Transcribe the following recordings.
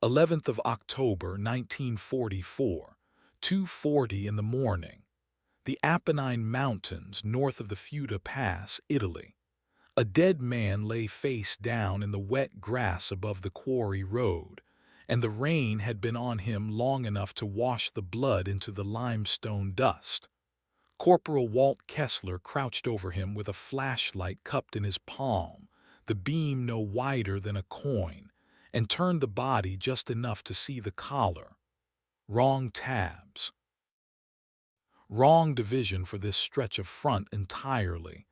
11th of October, 1944, 2:40 in the morning. The Apennine Mountains, north of the Fuda Pass, Italy. A dead man lay face down in the wet grass above the quarry road, and the rain had been on him long enough to wash the blood into the limestone dust. Corporal Walt Kessler crouched over him with a flashlight cupped in his palm, the beam no wider than a coin, and turned the body just enough to see the collar. Wrong tabs. Wrong division for this stretch of front entirely.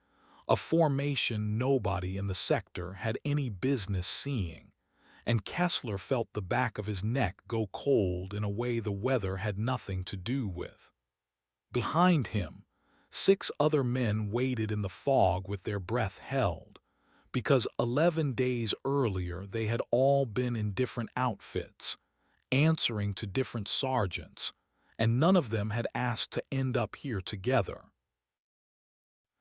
A formation nobody in the sector had any business seeing, and Kessler felt the back of his neck go cold in a way the weather had nothing to do with. Behind him, 6 other men waited in the fog with their breath held, because 11 days earlier they had all been in different outfits, answering to different sergeants, and none of them had asked to end up here together.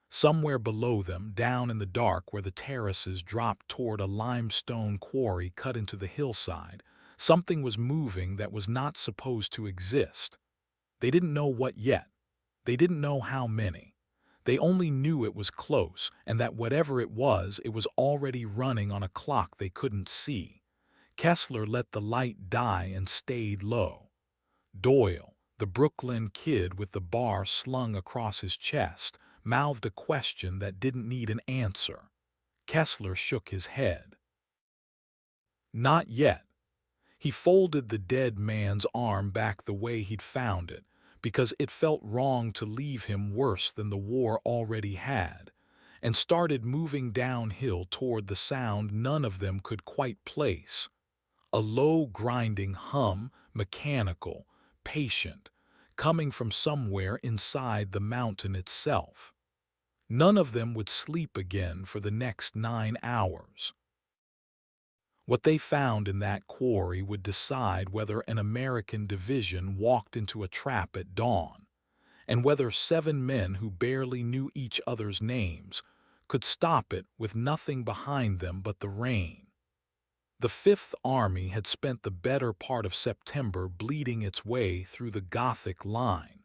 Somewhere below them, down in the dark where the terraces dropped toward a limestone quarry cut into the hillside, something was moving that was not supposed to exist. They didn't know what yet. They didn't know how many. They only knew it was close, and that whatever it was already running on a clock they couldn't see. Kessler let the light die and stayed low. Doyle, the Brooklyn kid with the bar slung across his chest, mouthed a question that didn't need an answer. Kessler shook his head. Not yet. He folded the dead man's arm back the way he'd found it, because it felt wrong to leave him worse than the war already had, and started moving downhill toward the sound none of them could quite place. A low grinding hum, mechanical, patient, coming from somewhere inside the mountain itself. None of them would sleep again for the next 9 hours. What they found in that quarry would decide whether an American division walked into a trap at dawn, and whether 7 men who barely knew each other's names could stop it with nothing behind them but the rain. The Fifth Army had spent the better part of September bleeding its way through the Gothic line,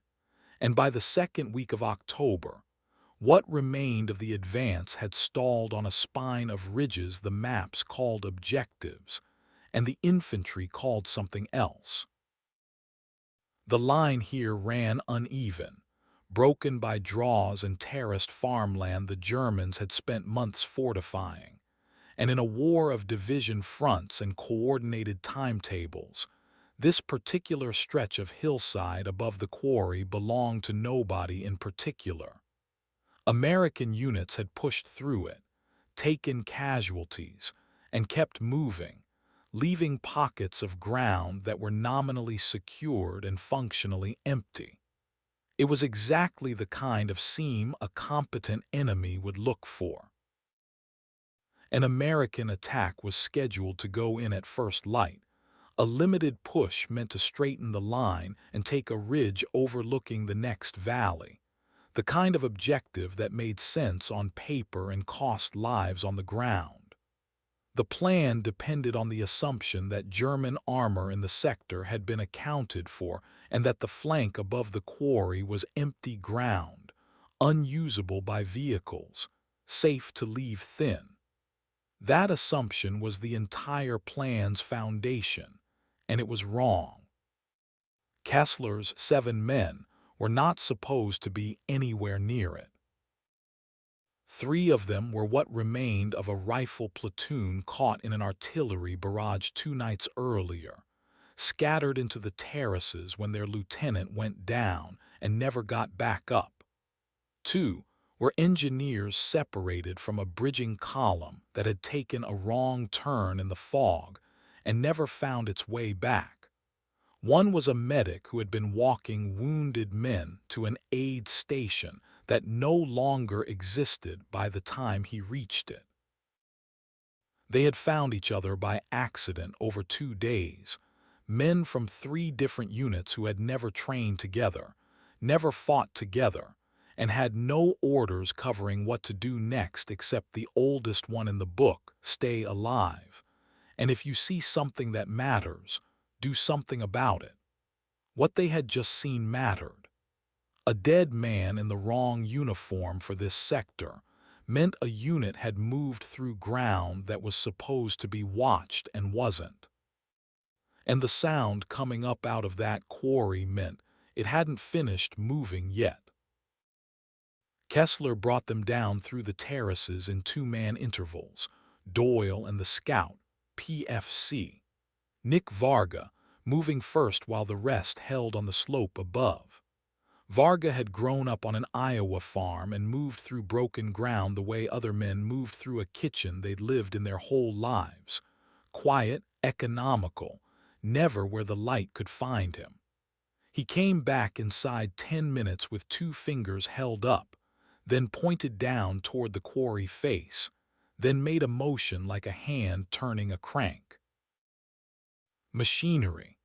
and by the second week of October, what remained of the advance had stalled on a spine of ridges the maps called objectives, and the infantry called something else. The line here ran uneven, broken by draws and terraced farmland the Germans had spent months fortifying, and in a war of division fronts and coordinated timetables, this particular stretch of hillside above the quarry belonged to nobody in particular. American units had pushed through it, taken casualties, and kept moving, leaving pockets of ground that were nominally secured and functionally empty. It was exactly the kind of seam a competent enemy would look for. An American attack was scheduled to go in at first light, a limited push meant to straighten the line and take a ridge overlooking the next valley, the kind of objective that made sense on paper and cost lives on the ground. The plan depended on the assumption that German armor in the sector had been accounted for and that the flank above the quarry was empty ground, unusable by vehicles, safe to leave thin. That assumption was the entire plan's foundation, and it was wrong. Kessler's 7 men were not supposed to be anywhere near it. 3 of them were what remained of a rifle platoon caught in an artillery barrage 2 nights earlier, scattered into the terraces when their lieutenant went down and never got back up. 2 were engineers separated from a bridging column that had taken a wrong turn in the fog and never found its way back. 1 was a medic who had been walking wounded men to an aid station that no longer existed by the time he reached it. They had found each other by accident over 2 days, men from 3 different units who had never trained together, never fought together, and had no orders covering what to do next except the oldest one in the book, stay alive, And if you see something that matters, do something about it. What they had just seen mattered. A dead man in the wrong uniform for this sector meant a unit had moved through ground that was supposed to be watched and wasn't. And the sound coming up out of that quarry meant it hadn't finished moving yet. Kessler brought them down through the terraces in two-man intervals, Doyle and the scout, PFC. Nick Varga, moving first while the rest held on the slope above. Varga had grown up on an Iowa farm and moved through broken ground the way other men moved through a kitchen they'd lived in their whole lives. Quiet, economical, never where the light could find him. He came back inside 10 minutes with two fingers held up, then pointed down toward the quarry face, then made a motion like a hand turning a crank. Machinery.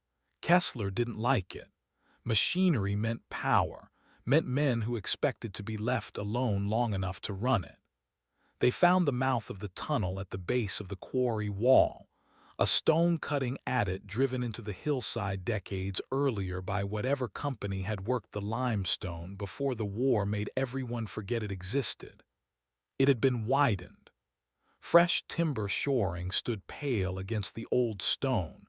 Kessler didn't like it. Machinery meant power, meant men who expected to be left alone long enough to run it. They found the mouth of the tunnel at the base of the quarry wall, a stone-cutting adit driven into the hillside decades earlier by whatever company had worked the limestone before the war made everyone forget it existed. It had been widened. Fresh timber shoring stood pale against the old stone,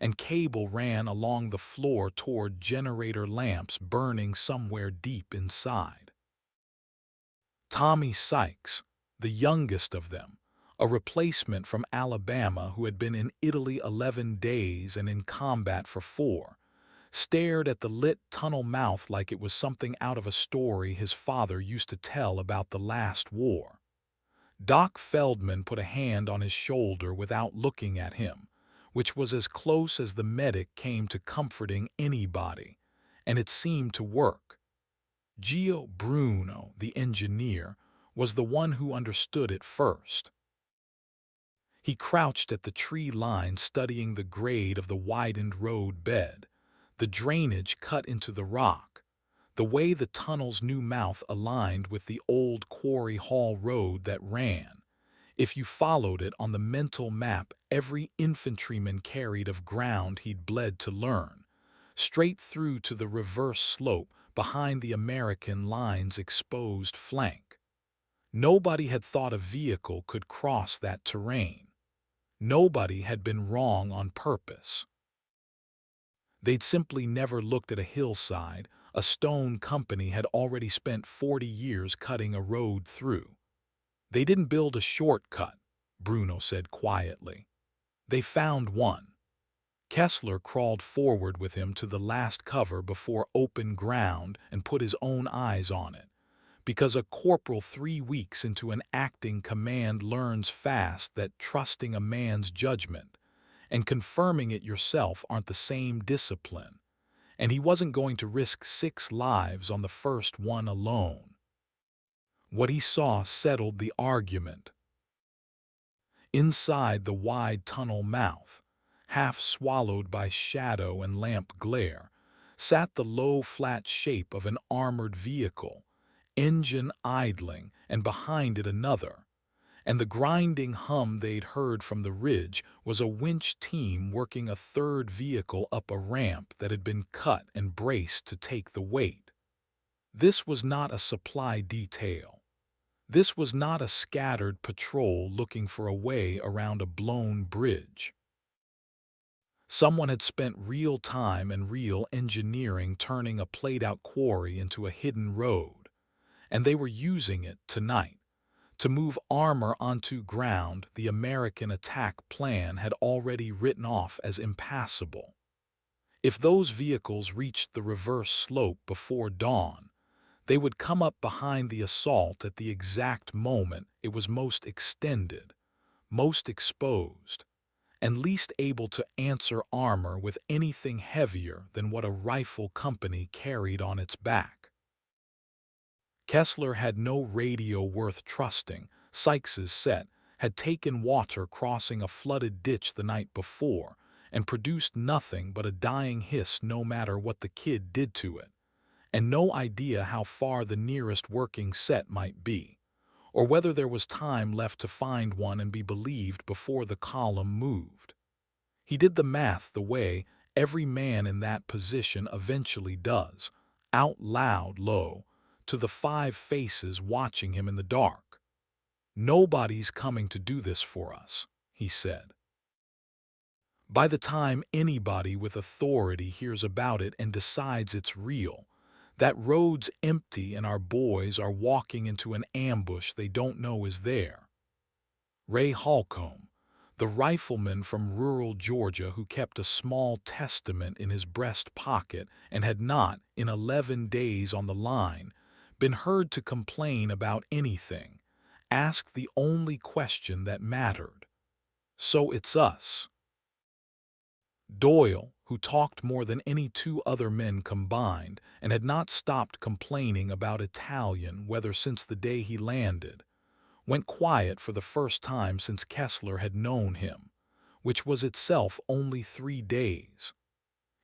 and cable ran along the floor toward generator lamps burning somewhere deep inside. Tommy Sykes, the youngest of them, a replacement from Alabama who had been in Italy 11 days and in combat for 4, stared at the lit tunnel mouth like it was something out of a story his father used to tell about the last war. Doc Feldman put a hand on his shoulder without looking at him, which was as close as the medic came to comforting anybody, and it seemed to work. Gio Bruno, the engineer, was the one who understood it first. He crouched at the tree line studying the grade of the widened road bed, the drainage cut into the rock, the way the tunnel's new mouth aligned with the old Quarry Hall road that ran, if you followed it on the mental map every infantryman carried of ground he'd bled to learn, straight through to the reverse slope behind the American line's exposed flank. Nobody had thought a vehicle could cross that terrain. Nobody had been wrong on purpose. They'd simply never looked at a hillside a stone company had already spent 40 years cutting a road through. They didn't build a shortcut, Bruno said quietly. They found one. Kessler crawled forward with him to the last cover before open ground and put his own eyes on it, because a corporal 3 weeks into an acting command learns fast that trusting a man's judgment and confirming it yourself aren't the same discipline, and he wasn't going to risk 6 lives on the first one alone. What he saw settled the argument. Inside the wide tunnel mouth, half swallowed by shadow and lamp glare, sat the low, flat shape of an armored vehicle, engine idling, and behind it another. And the grinding hum they'd heard from the ridge was a winch team working a third vehicle up a ramp that had been cut and braced to take the weight. This was not a supply detail. This was not a scattered patrol looking for a way around a blown bridge. Someone had spent real time and real engineering turning a played-out quarry into a hidden road, and they were using it tonight to move armor onto ground the American attack plan had already written off as impassable. If those vehicles reached the reverse slope before dawn, they would come up behind the assault at the exact moment it was most extended, most exposed, and least able to answer armor with anything heavier than what a rifle company carried on its back. Kessler had no radio worth trusting. Sykes's set had taken water crossing a flooded ditch the night before and produced nothing but a dying hiss no matter what the kid did to it, and no idea how far the nearest working set might be, or whether there was time left to find one and be believed before the column moved. He did the math the way every man in that position eventually does, out loud low, to the 5 faces watching him in the dark. "Nobody's coming to do this for us," he said. "By the time anybody with authority hears about it and decides it's real, that road's empty and our boys are walking into an ambush they don't know is there." Ray Holcomb, the rifleman from rural Georgia who kept a small testament in his breast pocket and had not, in 11 days on the line, been heard to complain about anything, asked the only question that mattered. "So it's us." Doyle, who talked more than any 2 other men combined and had not stopped complaining about Italian weather since the day he landed, went quiet for the first time since Kessler had known him, which was itself only 3 days.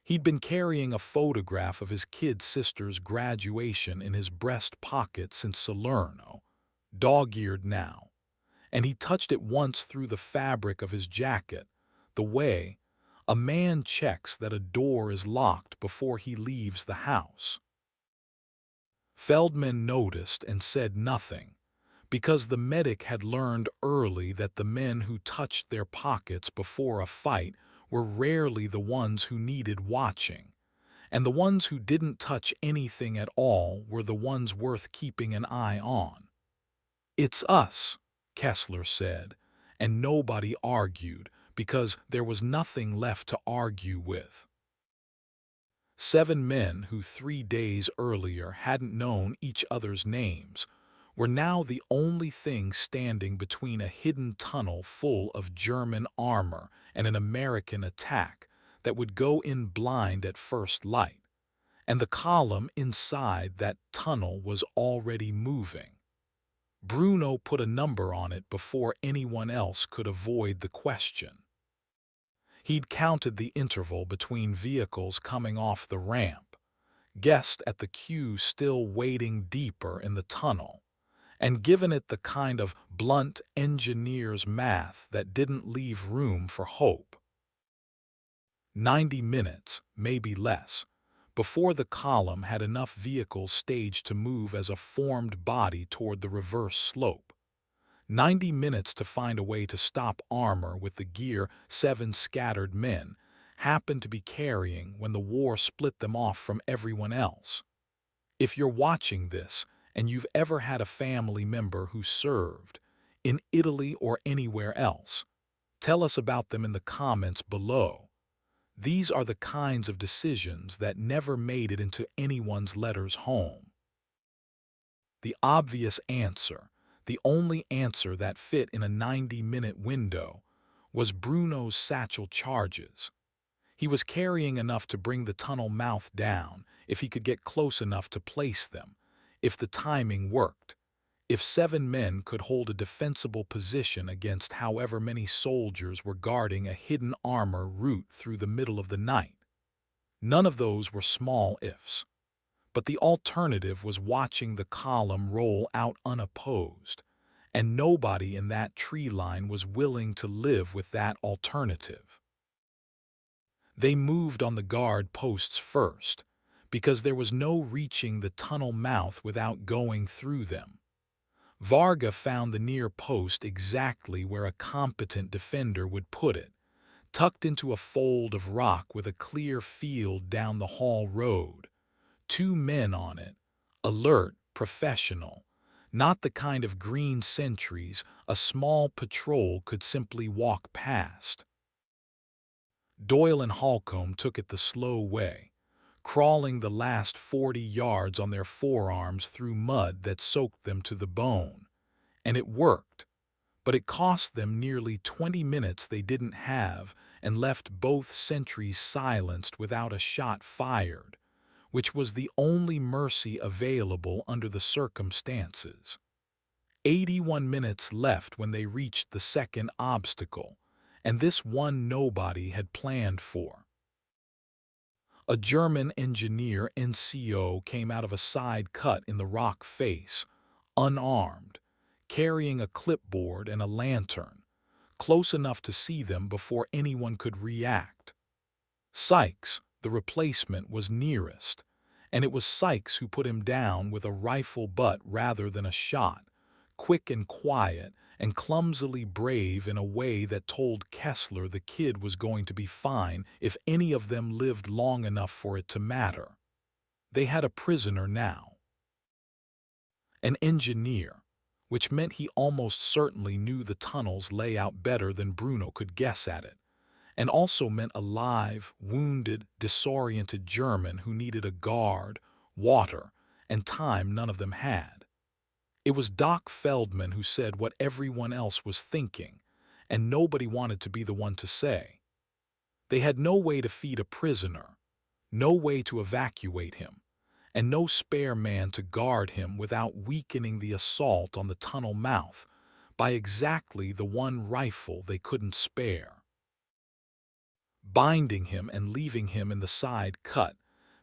He'd been carrying a photograph of his kid sister's graduation in his breast pocket since Salerno, dog-eared now, and he touched it once through the fabric of his jacket, the way a man checks that a door is locked before he leaves the house. Feldman noticed and said nothing, because the medic had learned early that the men who touched their pockets before a fight were rarely the ones who needed watching, and the ones who didn't touch anything at all were the ones worth keeping an eye on. "It's us," Kessler said, and nobody argued because there was nothing left to argue with. 7 men who 3 days earlier hadn't known each other's names were now the only thing standing between a hidden tunnel full of German armor and an American attack that would go in blind at first light, and the column inside that tunnel was already moving. Bruno put a number on it before anyone else could avoid the question. He'd counted the interval between vehicles coming off the ramp, guessed at the queue still waiting deeper in the tunnel, and given it the kind of blunt engineer's math that didn't leave room for hope. 90 minutes, maybe less, before the column had enough vehicles staged to move as a formed body toward the reverse slope. 90 minutes to find a way to stop armor with the gear 7 scattered men happened to be carrying when the war split them off from everyone else. If you're watching this and you've ever had a family member who served, in Italy or anywhere else, tell us about them in the comments below. These are the kinds of decisions that never made it into anyone's letters home. The obvious answer, the only answer that fit in a 90-minute window, was Bruno's satchel charges. He was carrying enough to bring the tunnel mouth down if he could get close enough to place them, if the timing worked, if 7 men could hold a defensible position against however many soldiers were guarding a hidden armor route through the middle of the night. None of those were small ifs. But the alternative was watching the column roll out unopposed, and nobody in that tree line was willing to live with that alternative. They moved on the guard posts first, because there was no reaching the tunnel mouth without going through them. Varga found the near post exactly where a competent defender would put it, tucked into a fold of rock with a clear field down the hall road. 2 men on it, alert, professional, not the kind of green sentries a small patrol could simply walk past. Doyle and Holcomb took it the slow way, crawling the last 40 yards on their forearms through mud that soaked them to the bone. And it worked, but it cost them nearly 20 minutes they didn't have and left both sentries silenced without a shot fired, which was the only mercy available under the circumstances. 81 minutes left when they reached the second obstacle, and this one nobody had planned for. A German engineer NCO came out of a side cut in the rock face, unarmed, carrying a clipboard and a lantern, close enough to see them before anyone could react. Sykes, the replacement, was nearest, and it was Sykes who put him down with a rifle butt rather than a shot, quick and quiet and clumsily brave in a way that told Kessler the kid was going to be fine if any of them lived long enough for it to matter. They had a prisoner now. An engineer, which meant he almost certainly knew the tunnel's layout better than Bruno could guess at it, and also meant a live, wounded, disoriented German who needed a guard, water, and time none of them had. It was Doc Feldman who said what everyone else was thinking, and nobody wanted to be the one to say. They had no way to feed a prisoner, no way to evacuate him, and no spare man to guard him without weakening the assault on the tunnel mouth by exactly the one rifle they couldn't spare. Binding him and leaving him in the side cut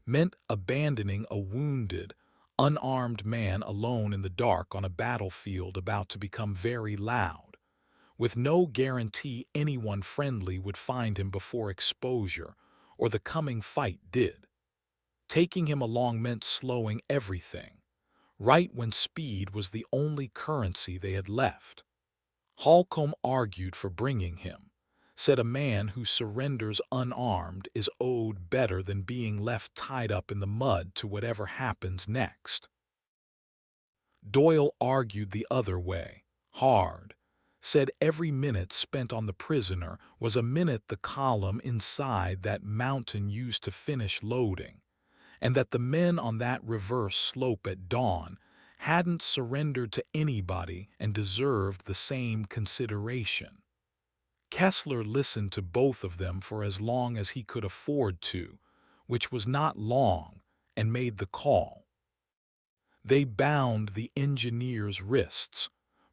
meant abandoning a wounded, unarmed man alone in the dark on a battlefield about to become very loud, with no guarantee anyone friendly would find him before exposure or the coming fight did. Taking him along meant slowing everything, right when speed was the only currency they had left. Holcomb argued for bringing him, said a man who surrenders unarmed is owed better than being left tied up in the mud to whatever happens next. Doyle argued the other way, hard, said every minute spent on the prisoner was a minute the column inside that mountain used to finish loading, and that the men on that reverse slope at dawn hadn't surrendered to anybody and deserved the same consideration. Kessler listened to both of them for as long as he could afford to, which was not long, and made the call. They bound the engineer's wrists,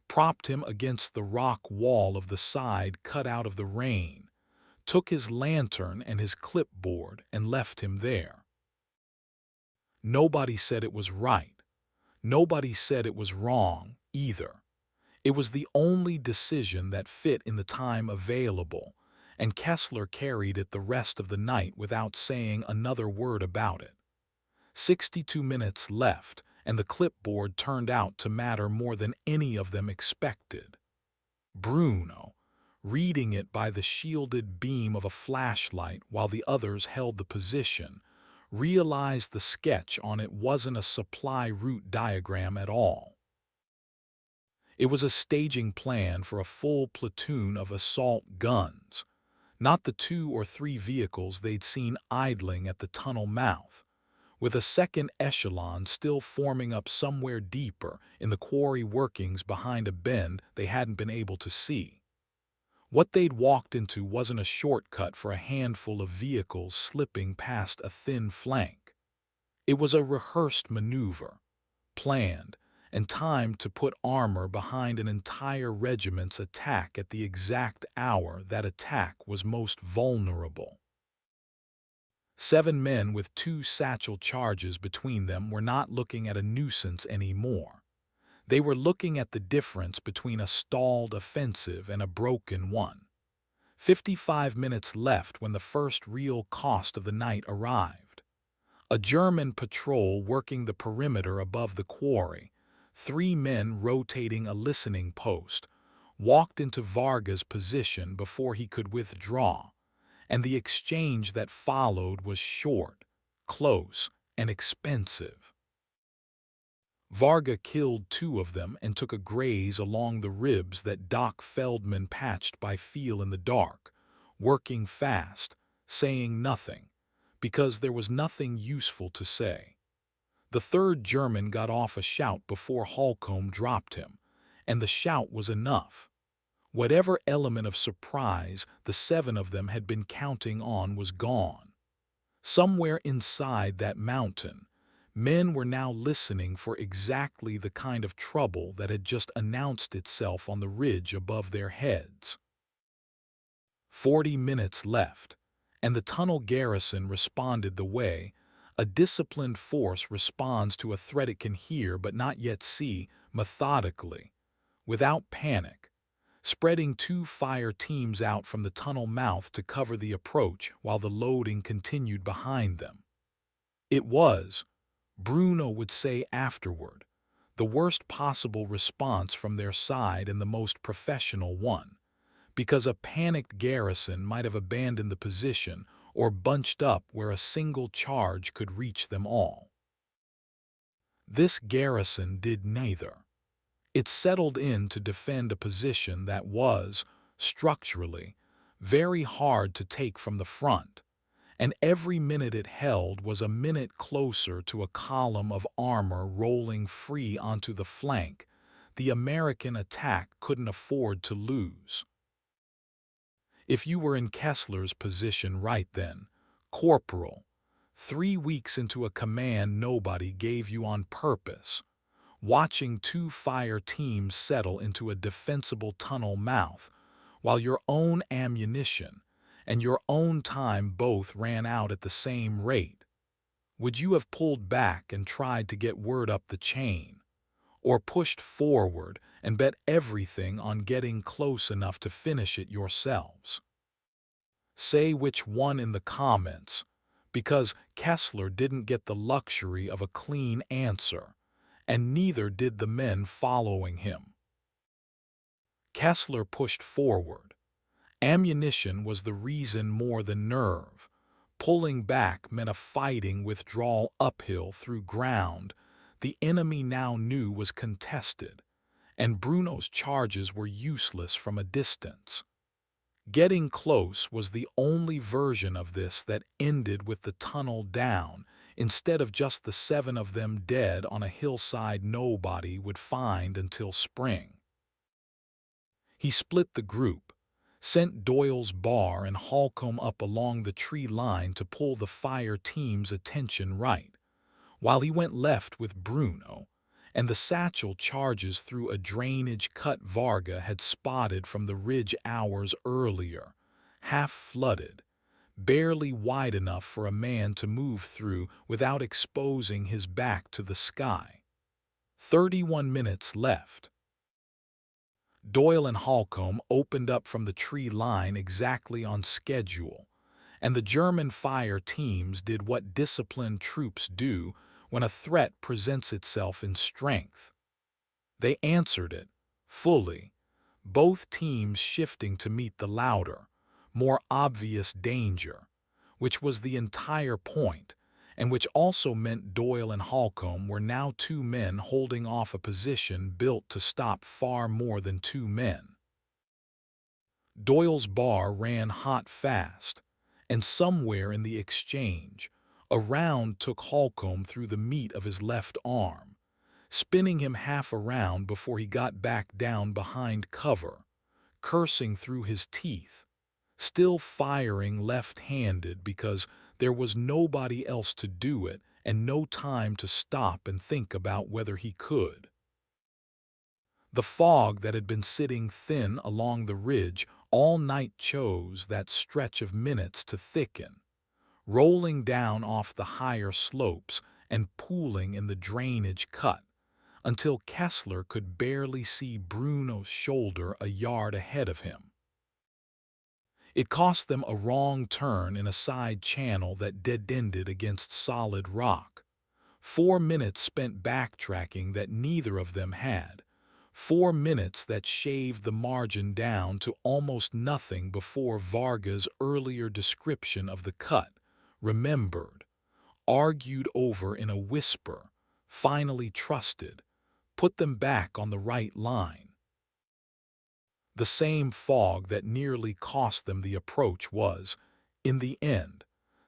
propped him against the rock wall of the side cut out of the rain, took his lantern and his clipboard and left him there. Nobody said it was right. Nobody said it was wrong, either. It was the only decision that fit in the time available, and Kessler carried it the rest of the night without saying another word about it. 62 minutes left, and the clipboard turned out to matter more than any of them expected. Bruno, reading it by the shielded beam of a flashlight while the others held the position, realized the sketch on it wasn't a supply route diagram at all. It was a staging plan for a full platoon of assault guns, not the 2 or 3 vehicles they'd seen idling at the tunnel mouth, with a second echelon still forming up somewhere deeper in the quarry workings behind a bend they hadn't been able to see. What they'd walked into wasn't a shortcut for a handful of vehicles slipping past a thin flank. It was a rehearsed maneuver, planned, and timed to put armor behind an entire regiment's attack at the exact hour that attack was most vulnerable. 7 men with 2 satchel charges between them were not looking at a nuisance anymore. They were looking at the difference between a stalled offensive and a broken one. 55 minutes left when the first real cost of the night arrived. A German patrol working the perimeter above the quarry, 3 men rotating a listening post, walked into Varga's position before he could withdraw, and the exchange that followed was short, close, and expensive. Varga killed 2 of them and took a graze along the ribs that Doc Feldman patched by feel in the dark, working fast, saying nothing, because there was nothing useful to say. The 3rd German got off a shout before Holcomb dropped him, and the shout was enough. Whatever element of surprise the 7 of them had been counting on was gone. Somewhere inside that mountain, men were now listening for exactly the kind of trouble that had just announced itself on the ridge above their heads. 40 minutes left, and the tunnel garrison responded the way a disciplined force responds to a threat it can hear but not yet see, methodically, without panic, spreading two fire teams out from the tunnel mouth to cover the approach while the loading continued behind them. It was, Bruno would say afterward, the worst possible response from their side and the most professional one, because a panicked garrison might have abandoned the position or bunched up where a single charge could reach them all. This garrison did neither. It settled in to defend a position that was, structurally, very hard to take from the front, and every minute it held was a minute closer to a column of armor rolling free onto the flank the American attack couldn't afford to lose. If you were in Kessler's position right then, Corporal, 3 weeks into a command nobody gave you on purpose, watching two fire teams settle into a defensible tunnel mouth while your own ammunition and your own time both ran out at the same rate, would you have pulled back and tried to get word up the chain, or pushed forward and bet everything on getting close enough to finish it yourselves? Say which one in the comments, because Kessler didn't get the luxury of a clean answer, and neither did the men following him. Kessler pushed forward. Ammunition was the reason more than nerve. Pulling back meant a fighting withdrawal uphill through ground the enemy now knew was contested, and Bruno's charges were useless from a distance. Getting close was the only version of this that ended with the tunnel down, instead of just the 7 of them dead on a hillside nobody would find until spring. He split the group, sent Doyle's bar and Holcomb up along the tree line to pull the fire team's attention right, while he went left with Bruno, and the satchel charges through a drainage cut Varga had spotted from the ridge hours earlier, half-flooded, barely wide enough for a man to move through without exposing his back to the sky. 31 minutes left. Doyle and Holcomb opened up from the tree line exactly on schedule, and the German fire teams did what disciplined troops do when a threat presents itself in strength. They answered it, fully, both teams shifting to meet the louder, more obvious danger, which was the entire point, and which also meant Doyle and Holcomb were now 2 men holding off a position built to stop far more than 2 men. Doyle's bar ran hot fast, and somewhere in the exchange, a round took Holcomb through the meat of his left arm, spinning him half around before he got back down behind cover, cursing through his teeth, still firing left-handed because there was nobody else to do it and no time to stop and think about whether he could. The fog that had been sitting thin along the ridge all night chose that stretch of minutes to thicken, rolling down off the higher slopes and pooling in the drainage cut, until Kessler could barely see Bruno's shoulder a yard ahead of him. It cost them a wrong turn in a side channel that dead-ended against solid rock. 4 minutes spent backtracking that neither of them had. 4 minutes that shaved the margin down to almost nothing before Varga's earlier description of the cut, remembered, argued over in a whisper, finally trusted, put them back on the right line. The same fog that nearly cost them the approach was, in the end,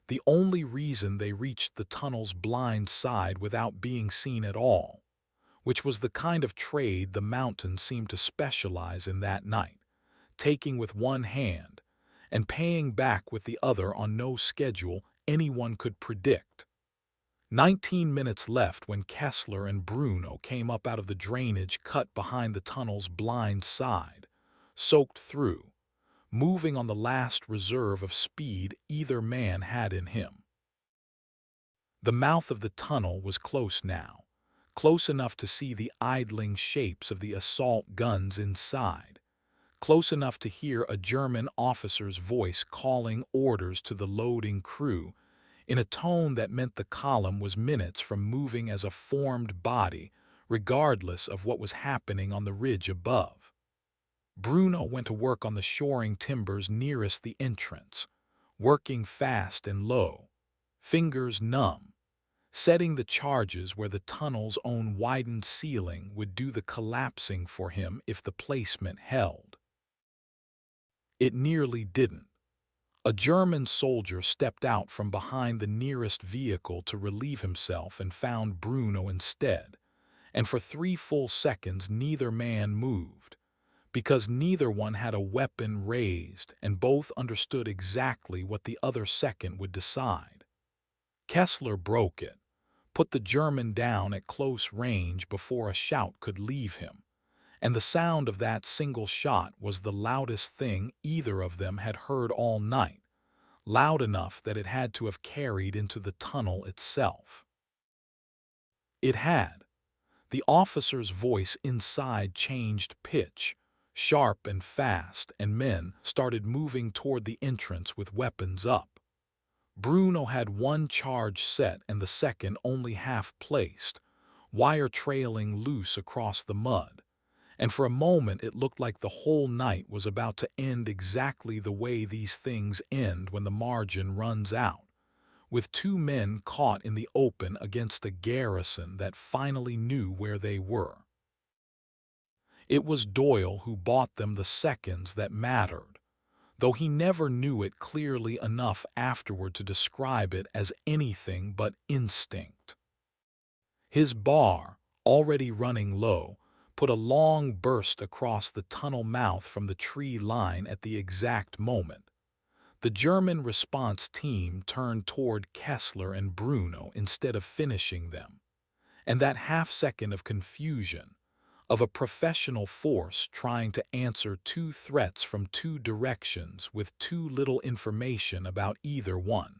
the only reason they reached the tunnel's blind side without being seen at all, which was the kind of trade the mountain seemed to specialize in that night, taking with one hand and paying back with the other on no schedule anyone could predict. 19 minutes left when Kessler and Bruno came up out of the drainage cut behind the tunnel's blind side, soaked through, moving on the last reserve of speed either man had in him. The mouth of the tunnel was close now, close enough to see the idling shapes of the assault guns inside, close enough to hear a German officer's voice calling orders to the loading crew in a tone that meant the column was minutes from moving as a formed body, regardless of what was happening on the ridge above. Bruno went to work on the shoring timbers nearest the entrance, working fast and low, fingers numb, setting the charges where the tunnel's own widened ceiling would do the collapsing for him if the placement held. It nearly didn't. A German soldier stepped out from behind the nearest vehicle to relieve himself and found Bruno instead, and for 3 full seconds neither man moved, because neither one had a weapon raised and both understood exactly what the other second would decide. Kessler broke it, put the German down at close range before a shout could leave him, and the sound of that single shot was the loudest thing either of them had heard all night, loud enough that it had to have carried into the tunnel itself. It had. The officer's voice inside changed pitch, sharp and fast, and men started moving toward the entrance with weapons up. Bruno had one charge set and the second only half placed, wire trailing loose across the mud, and for a moment it looked like the whole night was about to end exactly the way these things end when the margin runs out, with 2 men caught in the open against a garrison that finally knew where they were. It was Doyle who bought them the seconds that mattered, though he never knew it clearly enough afterward to describe it as anything but instinct. His bar, already running low, put a long burst across the tunnel mouth from the tree line at the exact moment. The German response team turned toward Kessler and Bruno instead of finishing them, and that half-second of confusion, of a professional force trying to answer 2 threats from 2 directions with too little information about either one,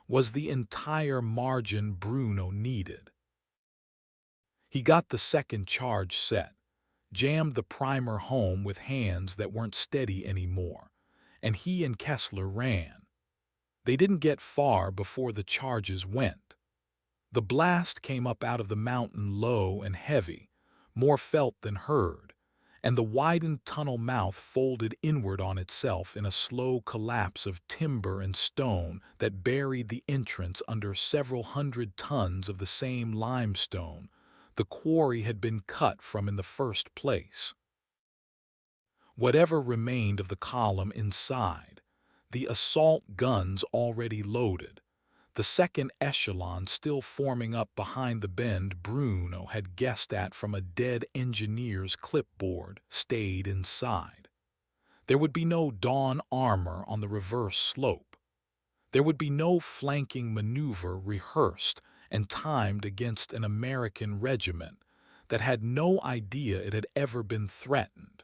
was the entire margin Bruno needed. He got the second charge set, jammed the primer home with hands that weren't steady anymore, and he and Kessler ran. They didn't get far before the charges went. The blast came up out of the mountain low and heavy, more felt than heard, and the widened tunnel mouth folded inward on itself in a slow collapse of timber and stone that buried the entrance under several hundred tons of the same limestone the quarry had been cut from in the first place. Whatever remained of the column inside, the assault guns already loaded, the second echelon still forming up behind the bend Bruno had guessed at from a dead engineer's clipboard, stayed inside. There would be no dawn armor on the reverse slope. There would be no flanking maneuver rehearsed and timed against an American regiment that had no idea it had ever been threatened.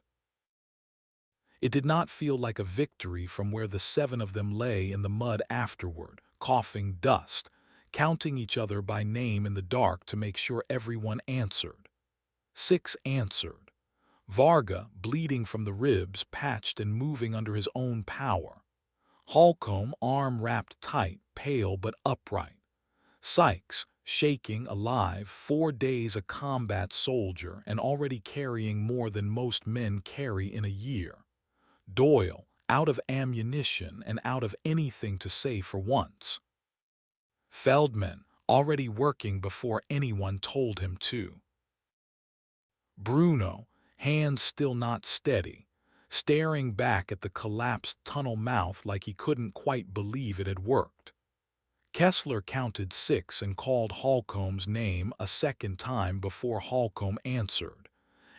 It did not feel like a victory from where the 7 of them lay in the mud afterward, coughing dust, counting each other by name in the dark to make sure everyone answered. 6 answered. Varga, bleeding from the ribs, patched and moving under his own power. Holcomb, arm wrapped tight, pale but upright. Sykes, shaking, alive, 4 days a combat soldier and already carrying more than most men carry in a year. Doyle, out of ammunition and out of anything to say for once. Feldman, already working before anyone told him to. Bruno, hands still not steady, staring back at the collapsed tunnel mouth like he couldn't quite believe it had worked. Kessler counted 6 and called Holcomb's name a second time before Holcomb answered,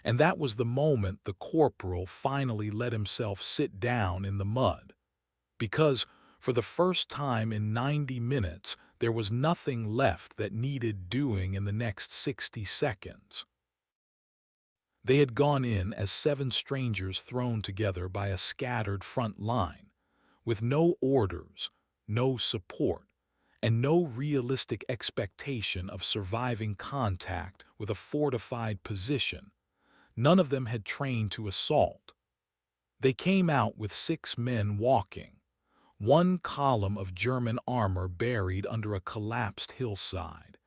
and that was the moment the corporal finally let himself sit down in the mud, because, for the first time in 90 minutes, there was nothing left that needed doing in the next 60 seconds. They had gone in as 7 strangers thrown together by a scattered front line, with no orders, no support, and no realistic expectation of surviving contact with a fortified position. None of them had trained to assault. They came out with 6 men walking, one column of German armor buried under a collapsed hillside,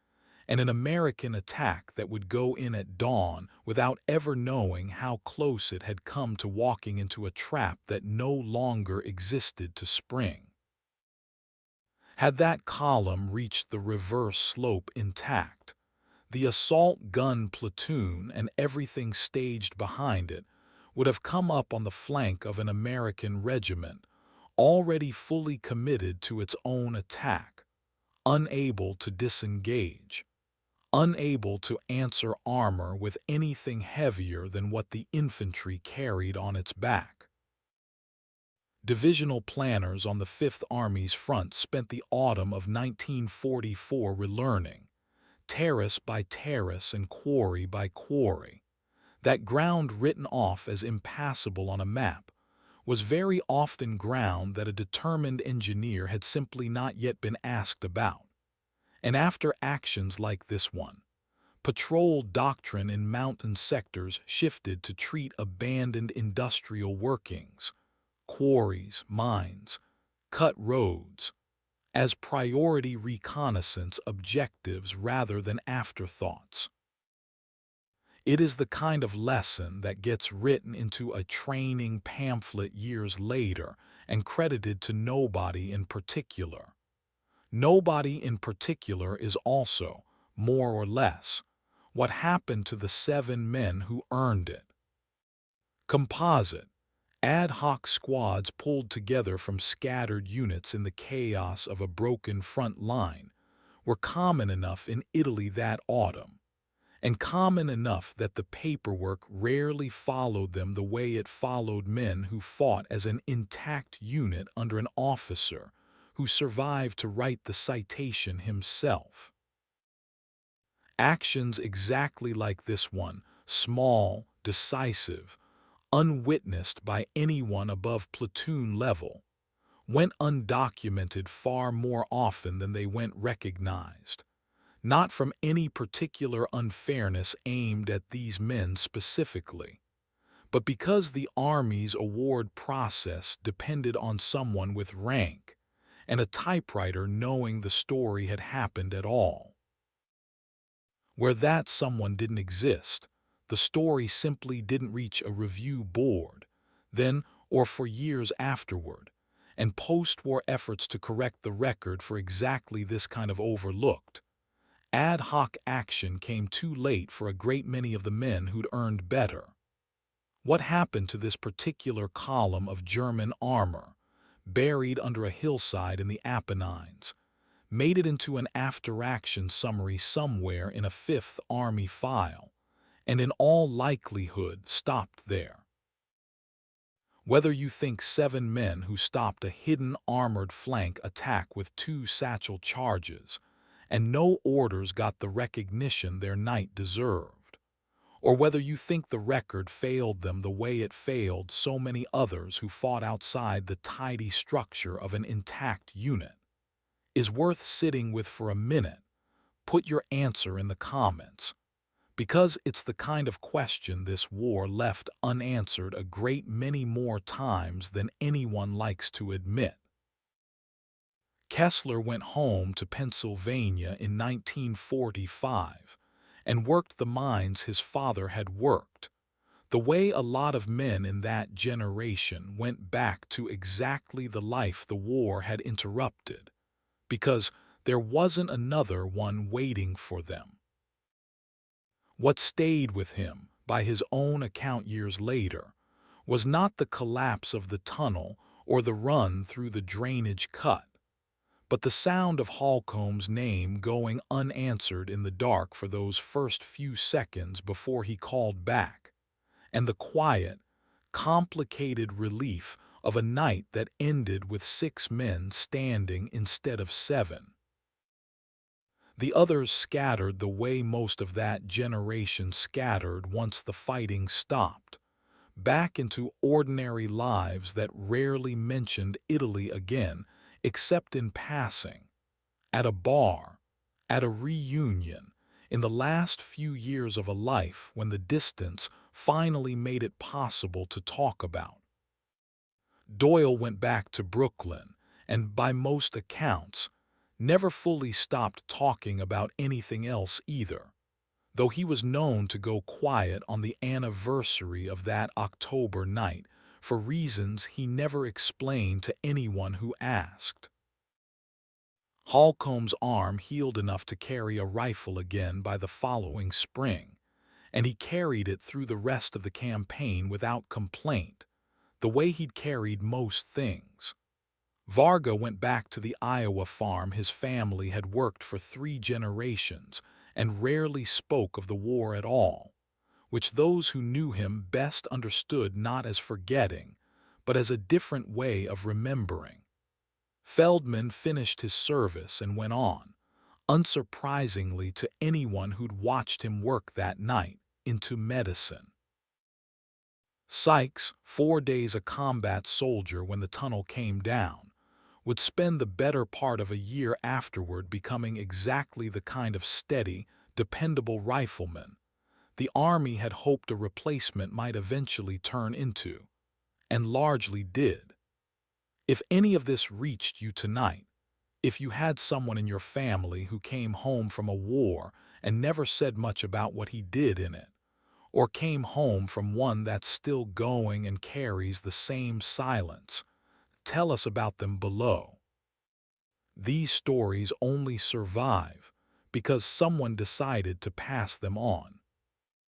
and an American attack that would go in at dawn without ever knowing how close it had come to walking into a trap that no longer existed to spring. Had that column reached the reverse slope intact, the assault gun platoon and everything staged behind it would have come up on the flank of an American regiment, already fully committed to its own attack, unable to disengage, unable to answer armor with anything heavier than what the infantry carried on its back. Divisional planners on the Fifth Army's front spent the autumn of 1944 relearning, terrace by terrace and quarry by quarry. That ground written off as impassable on a map was very often ground that a determined engineer had simply not yet been asked about. And after actions like this one, patrol doctrine in mountain sectors shifted to treat abandoned industrial workings, quarries, mines, cut roads, as priority reconnaissance objectives rather than afterthoughts. It is the kind of lesson that gets written into a training pamphlet years later and credited to nobody in particular. Nobody in particular is also, more or less, what happened to the 7 men who earned it. Composite, ad hoc squads pulled together from scattered units in the chaos of a broken front line were common enough in Italy that autumn, and common enough that the paperwork rarely followed them the way it followed men who fought as an intact unit under an officer who survived to write the citation himself. Actions exactly like this one, small, decisive, unwitnessed by anyone above platoon level, went undocumented far more often than they went recognized, not from any particular unfairness aimed at these men specifically, but because the Army's award process depended on someone with rank and a typewriter knowing the story had happened at all. Where that someone didn't exist, the story simply didn't reach a review board, then or for years afterward, and post-war efforts to correct the record for exactly this kind of overlooked, ad hoc action came too late for a great many of the men who'd earned better. What happened to this particular column of German armor, buried under a hillside in the Apennines, made it into an after-action summary somewhere in a Fifth Army file, and in all likelihood stopped there. Whether you think 7 men who stopped a hidden armored flank attack with 2 satchel charges, and no orders got the recognition their night deserved, or whether you think the record failed them the way it failed so many others who fought outside the tidy structure of an intact unit, is worth sitting with for a minute. Put your answer in the comments, because it's the kind of question this war left unanswered a great many more times than anyone likes to admit. Kessler went home to Pennsylvania in 1945 and worked the mines his father had worked, the way a lot of men in that generation went back to exactly the life the war had interrupted, because there wasn't another one waiting for them. What stayed with him, by his own account years later, was not the collapse of the tunnel or the run through the drainage cut, but the sound of Holcomb's name going unanswered in the dark for those first few seconds before he called back, and the quiet, complicated relief of a night that ended with 6 men standing instead of 7. The others scattered the way most of that generation scattered once the fighting stopped, back into ordinary lives that rarely mentioned Italy again except in passing, at a bar, at a reunion, in the last few years of a life when the distance finally made it possible to talk about. Doyle went back to Brooklyn and, by most accounts, never fully stopped talking about anything else either, though he was known to go quiet on the anniversary of that October night for reasons he never explained to anyone who asked. Holcomb's arm healed enough to carry a rifle again by the following spring, and he carried it through the rest of the campaign without complaint, the way he'd carried most things. Varga went back to the Iowa farm his family had worked for 3 generations and rarely spoke of the war at all, which those who knew him best understood not as forgetting, but as a different way of remembering. Feldman finished his service and went on, unsurprisingly to anyone who'd watched him work that night, into medicine. Sykes, 4 days a combat soldier when the tunnel came down, would spend the better part of a year afterward becoming exactly the kind of steady, dependable rifleman the Army had hoped a replacement might eventually turn into, and largely did. If any of this reached you tonight, if you had someone in your family who came home from a war and never said much about what he did in it, or came home from one that's still going and carries the same silence, tell us about them below. These stories only survive because someone decided to pass them on.